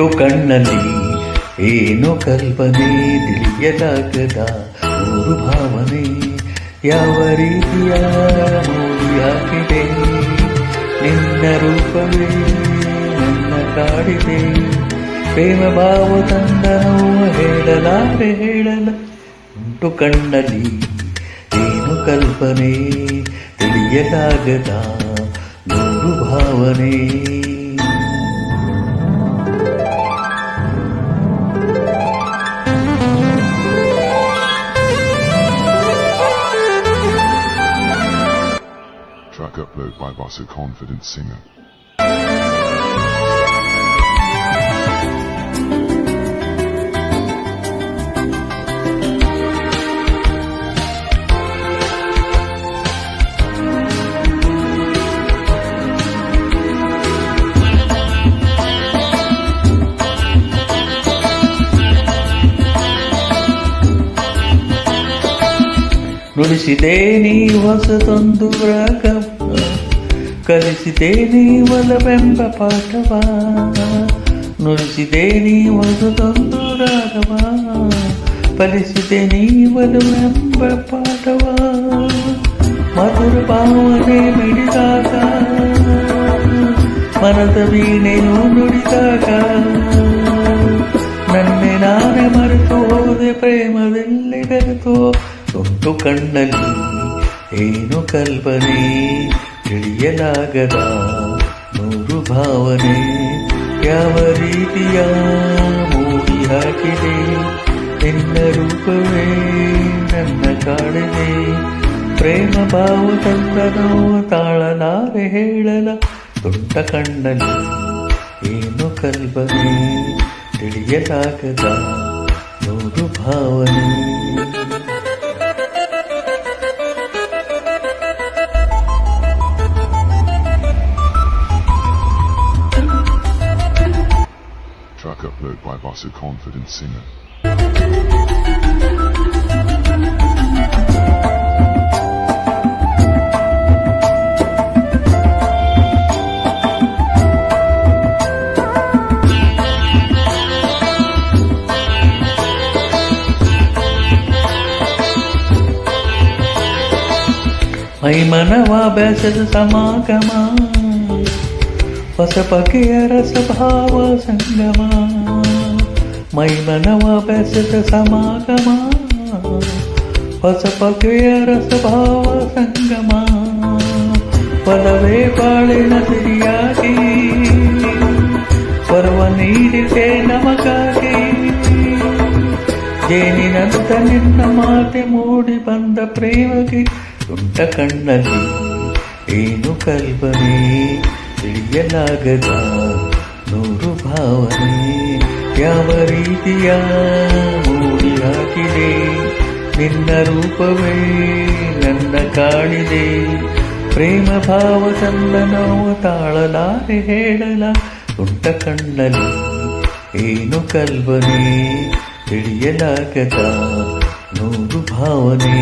ಉಂಟು ಕಣ್ಣಲ್ಲಿ ಏನು ಕಲ್ಪನೆ ತಿಳಿಯಲಾಗದ ಮೂರು ಭಾವನೆ ಯಾವ ರೀತಿಯ ಮೂಡಿ ಹಾಕಿದೆ ನಿನ್ನ ರೂಪವೇ ನನ್ನ ಕಾಡಿದೆ ಪ್ರೇಮ ಭಾವ ತಂದ ನೋವ ಹೇಳಲಾರೆ ಉಂಟು ಕಣ್ಣಲ್ಲಿ ಏನು ಕಲ್ಪನೆ ತಿಳಿಯಲಾಗದ ನೂರು ಭಾವನೆ Track upload by Vasu Confident Singer. ನುಡಿಸಿದೆ ನೀ ಹೊಸದೊಂದು ರಾಗವ ಕಲಿಸಿದೆ ನೀ ಒಲವೆಂಬ ಪಾಠವ ನುಡಿಸಿದೆ ನೀ ಹೊಸದೊಂದು ರಾಗವ ಫಲಿಸಿದೆ ನೀ ಒಲವೆಂಬ ಪಾಠವ ಮಧುರ ಭಾವನೆ ಮಿಡಿದಾಗ ಮನದ ವೀಣೆಯು ನುಡಿದಾಗ ನನ್ನೆ ನಾನೇ ಮರೆತು ಹೋದೆ ಪ್ರೇಮದಲ್ಲಿ ಬೆರೆತು ಉಂಟು ಕಣ್ಣಲ್ಲಿ ಏನು ಕಲ್ಪನೆ ತಿಳಿಯಲಾಗದ ನೂರು ಭಾವನೆ ಯಾವ ರೀತಿಯ ಮೂಡಿ ಹಾಕಿದೆ ನಿನ್ನ ರೂಪವೇ ನನ್ನ ಕಾಡಿದೆ ಪ್ರೇಮ ಭಾವ ತಂದ ನೋವು ತಾಳಲಾರೆ ಹೇಳಲ ತುಂಟ ಕಣ್ಣಲ್ಲಿ ಏನು ಕಲ್ಪನೆ ತಿಳಿಯಲಾಗದ ನೂರು ಭಾವನೆ Track upload by Vasu Confident Singer. ಮೈಮನವ ಬೆಸದ ಸಮಾಗಮ ಹೊಸ ಬಗೆಯ ರಸಭಾವ ಸಂಗಮ ಮೈಮನವ ಬೆಸದ ಸಮಾಗಮ ಹೊಸ ಬಗೆಯ ರಸಭಾವ ಸಂಗಮ ಒಲವೇ ಬಾಳಿನ ಸಿರಿಯಾಗಿ ಪರ್ವ ನೀಡಿದೆ ನಮಗಾಗಿ ಜೇನಿನಂತ ನಿನ್ನ ಮಾತೆ ಮೂಡಿ ಬಂದ ಪ್ರೇಮಗೆ ತುಂಟ ಕಣ್ಣಲ್ಲಿ ಏನು ಕಲ್ಪನೆ ತಿಳಿಯಲಾಗದ ನೂರು ಭಾವನೆ ಯಾವ ರೀತಿಯ ಮೂಡಿ ಹಾಕಿದೆ ನಿನ್ನ ರೂಪವೇ ನನ್ನ ಕಾಡಿದೆ ಪ್ರೇಮ ಭಾವ ತಂದ ನೋವು ತಾಳಲಾರೆ ಹೇಳಲ ತುಂಟ ಕಣ್ಣಲ್ಲಿ ಏನು ಕಲ್ಪನೆ ತಿಳಿಯಲಾಗದ ನೂರು ಭಾವನೆ